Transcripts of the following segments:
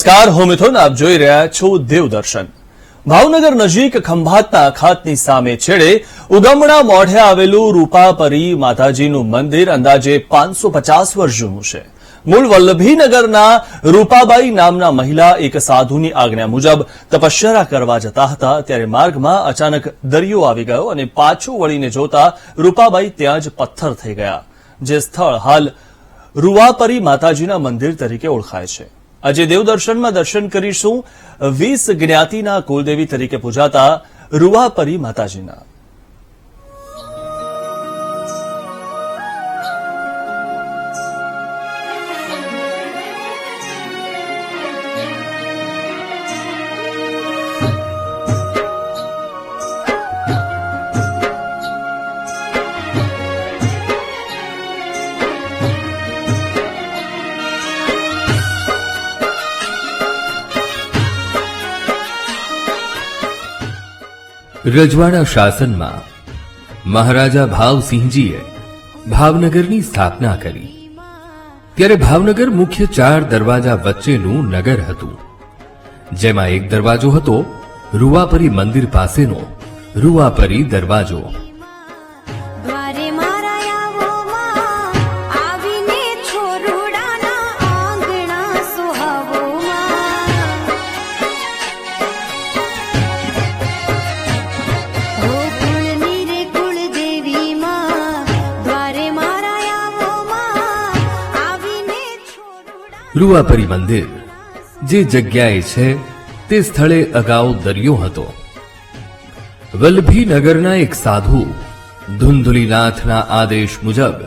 નમસ્કાર હું મિથુન, આપ જોઈ રહ્યા છો દેવદર્શન। ભાવનગર નજીક ખંભાતના અખાતની સામે છેડે ઉગમણા મોઢે આવેલું રૂપાપરી માતાજીનું મંદિર અંદાજે 550 વર્ષ જૂનું છે। મૂળ વલ્લભીનગરના રૂપાબાઈ નામના મહિલા એક સાધુની આજ્ઞા મુજબ તપશ્ચર્યા કરવા જતા હતા, ત્યારે માર્ગમાં અચાનક દરિયો આવી ગયો અને પાછું વળીને જોતા રૂપાબાઈ ત્યાં જ પથ્થર થઈ ગયા, જે સ્થળ હાલ રૂવાપરી માતાજીના મંદિર તરીકે ઓળખાય છે। આજે દેવદર્શનમાં દર્શન કરીશું 20 જ્ઞાતિના કુલદેવી તરીકે પૂજાતા રૂવાપરી માતાજીના। રજવાડા શાસનમાં મહારાજા ભાવસિંહજીએ ભાવનગરની સ્થાપના કરી, ત્યારે ભાવનગર મુખ્ય 4 દરવાજા વચ્ચેનું નગર હતું, જેમાં એક દરવાજો હતો રૂવાપરી મંદિર પાસેનો રૂવાપરી દરવાજો। રૂવાપરી મંદિર જે જગ્યાએ છે તે સ્થળે અગાઉ દરિયો હતો। વલ્લભીનગરના એક સાધુ ધુંધુલીનાથના આદેશ મુજબ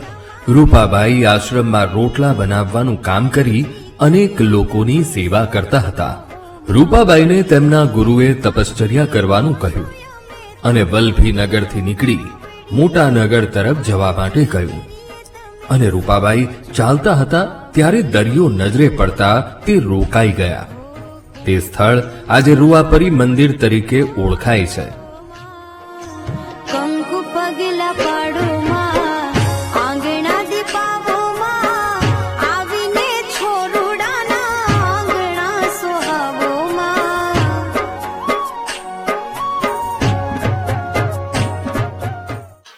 રૂપાબાઈ આશ્રમમાં રોટલા બનાવવાનું કામ કરી અનેક લોકોની સેવા કરતા હતા। રૂપાબાઈને તેમના ગુરુએ તપશ્ચર્યા કરવાનું કહ્યું અને વલ્લભીનગરથી નીકળી મોટા નગર તરફ જવા માટે કહ્યું, અને રૂપાબાઈ ચાલતા હતા ત્યારે દરિયો નજરે પડતા તે રોકાઈ ગયા। તે સ્થળ આજે રૂવાપરી મંદિર તરીકે ઓળખાય છે।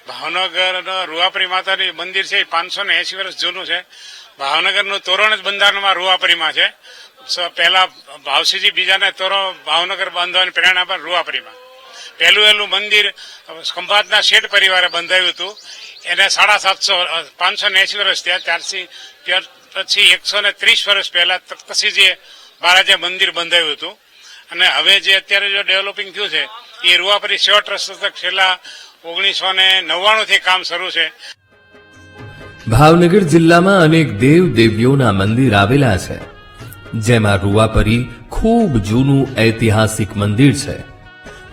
ભાવનગર રૂવાપરી માતાની મંદિર છે, 580 વર્ષ જૂનું છે। ભાવનગરનું તોરણ જ બંધારણમાં રૂવાપરીમાં છે। પહેલા ભાવસિંહજી બીજાને તોરણ ભાવનગર બાંધવાની પ્રેરણા પણ રૂવાપરીમાં। પહેલું મંદિર ખંભાતના શેઠ પરિવારે બંધાવ્યું હતું, એને 580 વર્ષ થયા। ત્યારથી પછી 130 વર્ષ પહેલા તખ્તસિંહજીએ મહારાજે મંદિર બંધાવ્યું હતું, અને હવે જે અત્યારે જો ડેવલપિંગ થયું છે એ રૂવાપરી સેવા ટ્રસ્ટ છેલ્લા 1999 થી કામ શરૂ છે। ભાવનગર જિલ્લામાં અનેક દેવ દેવીઓના મંદિર આવેલા છે, જેમાં રૂવાપરી ખૂબ જૂનું ઐતિહાસિક મંદિર છે।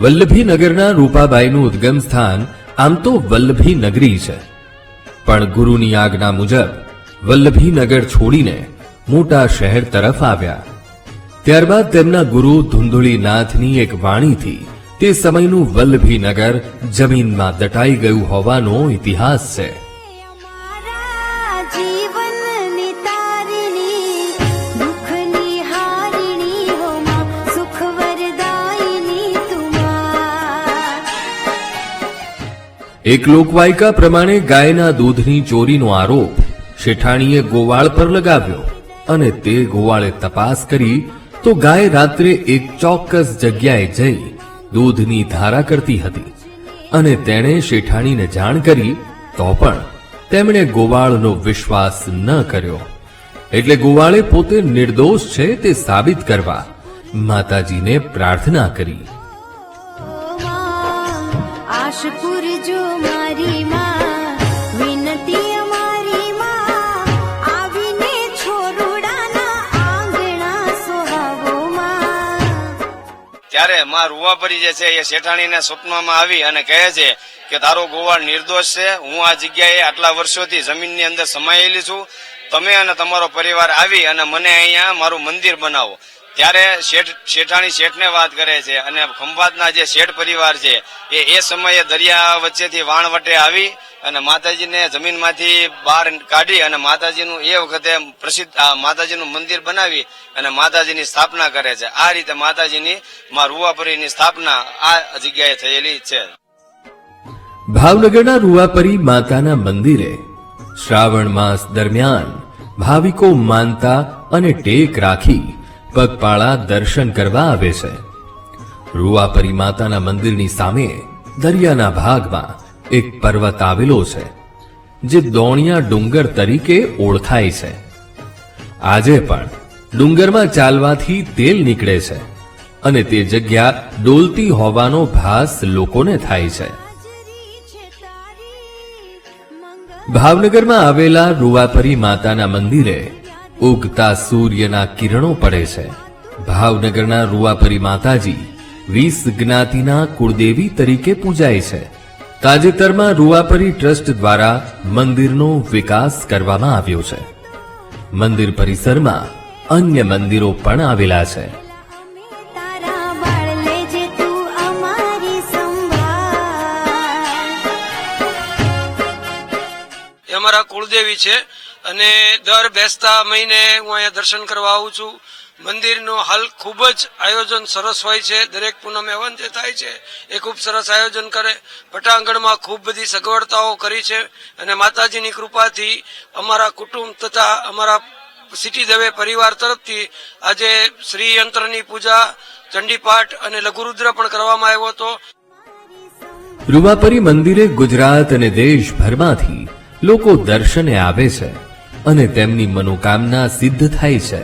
વલ્લભીનગરના રૂપાબાઈનું ઉદ્ગમ સ્થાન આમ તો વલ્લભીનગરી છે, પણ ગુરુની આજ્ઞા મુજબ વલ્લભીનગર છોડીને મોટા શહેર તરફ આવ્યા। ત્યારબાદ તેમના ગુરુ ધુંધુલીનાથની એક વાણીથી તે સમયનું વલ્લભીનગર જમીનમાં દટાઈ ગયું હોવાનો ઇતિહાસ છે। એક લોકવાયકા પ્રમાણે ગાયના દૂધની ચોરીનો આરોપ શેઠાણીએ ગોવાળ પર લગાવ્યો, અને તે ગોવાળે તપાસ કરી તો ગાય રાત્રે એક ચોક્કસ જગ્યાએ જઈ દૂધની ધારા કરતી હતી, અને તેણે શેઠાણીને જાણ કરી તો પણ તેમણે ગોવાળનો વિશ્વાસ ન કર્યો, એટલે ગોવાળે પોતે નિર્દોષ છે તે સાબિત કરવા માતાજીને પ્રાર્થના કરી। ત્યારે માં રૂવાપરી જે છે એ શેઠાણીને સ્વપ્નમાં આવી અને કહે છે કે તારો ગોવાળ નિર્દોષ છે, હું આ જગ્યાએ આટલા વર્ષોથી જમીનની અંદર સમાયેલી છું, તમે અને તમારો પરિવાર આવી અને મને અહીંયા મારું મંદિર બનાવો। ત્યારે શેઠાણી શેઠને વાત કરે છે, અને ખંભાતના જે શેઠ પરિવાર છે એ સમયે દરિયા વચ્ચેથી વાણવટે આવી અને માતાજીને જમીનમાંથી બહાર કાઢી અને માતાજીનું એ વખતે પ્રસિદ્ધ માતાજીનું મંદિર બનાવી અને માતાજીની સ્થાપના કરે છે. આ રીતે માતાજીની માં રૂવાપરીની સ્થાપના આ જગ્યાએ થયેલી છે. ભાવનગરના રૂવાપરી માતાના મંદિરે શ્રાવણ માસ દરમિયાન ભાવિકો માનતા અને ટેક રાખી પગપાળા દર્શન કરવા આવે છે. રૂવાપરી માતાના મંદિરની સામે દરિયાના ભાગમાં એક પર્વત આવેલો છે જે દોણિયા ડુંગર તરીકે ઓળખાય છે. આજે પણ ડુંગરમાં ચાલવાથી તેલ નીકળે છે અને તે જગ્યા ડોલતી હોવાનો ભાસ લોકોને થાય છે. ભાવનગરમાં આવેલા રૂવાપરી માતાના મંદિરે ઉગતા સૂર્યના કિરણો પડે છે. ભાવનગરના રૂવાપરી માતાજી 20 જ્ઞાતિના કુળદેવી તરીકે પૂજાય છે. તાજેતરમાં રૂવાપરી ટ્રસ્ટ દ્વારા મંદિરનો વિકાસ કરવામાં આવ્યો છે. મંદિર પરિસરમાં અન્ય મંદિરો પણ આવેલા છે. એ અમારા કુળદેવી છે અને દર બેસતા મહિને હું અહીંયા દર્શન કરવા આવું છું. મંદિરનું હાલ ખૂબ જ આયોજન સરસ હોય છે. દરેક પૂનમે હવન જે થાય છે એ ખૂબ સરસ આયોજન કરે. પટાંગણમાં ખૂબ બધી સગવડતાઓ કરી છે અને માતાજીની કૃપાથી અમારા કુટુંબ તથા અમારા સિટી દવે પરિવાર તરફથી આજે શ્રી યંત્રની પૂજા, ચંડીપાઠ અને લઘુરુદ્ર પણ કરવામાં આવ્યો હતો. રૂવાપરી મંદિરે ગુજરાત અને દેશભરમાંથી લોકો દર્શને આવે છે અને તેમની મનોકામના સિદ્ધ થાય છે.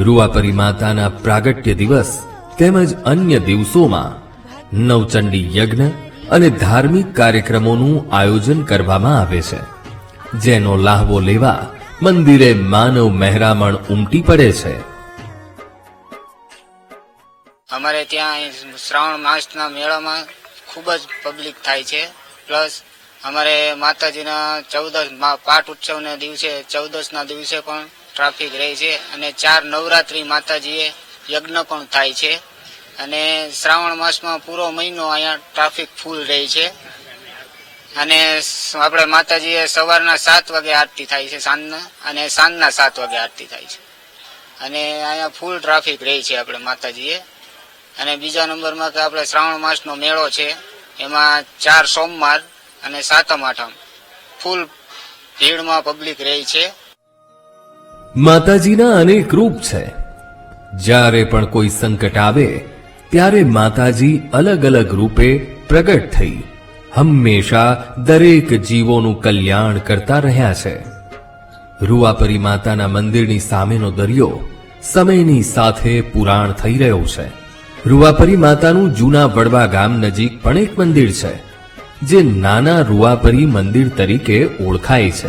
રૂવાપરી માતાના પ્રાગટ્ય દિવસ તેમજ અન્ય દિવસોમાં નવચંડી યજ્ઞ અને ધાર્મિક કાર્યક્રમોનું આયોજન કરવામાં આવે છે, જેનો લાહવો લેવા મંદિરે માનવ મહેરામણ ઉમટી પડે છે. અમારે ત્યાં શ્રાવણ માસના મેળામાં ખૂબ જ પબ્લિક થાય છે. પ્લસ અમારે માતાજીના 14 પાઠ ઉત્સવના દિવસે 14ના દિવસે પણ ટ્રાફિક રહે છે અને 4 નવરાત્રી માતાજીએ યજ્ઞ પણ થાય છે અને શ્રાવણ માસમાં પૂરો મહિનો અહીંયા ટ્રાફિક ફૂલ રહે છે. અને આપણે માતાજીએ સવારના 7 વાગે આરતી થાય છે સાંજના, અને સાંજના 7 વાગે આરતી થાય છે અને અહીંયા ફૂલ ટ્રાફિક રહે છે આપણે માતાજીએ. અને બીજા નંબરમાં કે આપણે શ્રાવણ માસનો મેળો છે, એમાં 4 સોમવાર અને 7મ 8મ ફૂલ ભીડમાં પબ્લિક રહે છે. માતાજીના અનેક રૂપ છે. જ્યારે પણ કોઈ સંકટ આવે ત્યારે માતાજી અલગ અલગ રૂપે પ્રગટ થઈ હંમેશા દરેક જીવોનું કલ્યાણ કરતા રહ્યા છે. રૂવાપરી માતાના મંદિરની સામેનો દરિયો સમયની સાથે પુરાણ થઈ રહ્યો છે. રૂવાપરી માતાનું જૂના વડવા ગામ નજીક પણ એક મંદિર છે, જે નાના રૂવાપરી મંદિર તરીકે ઓળખાય છે.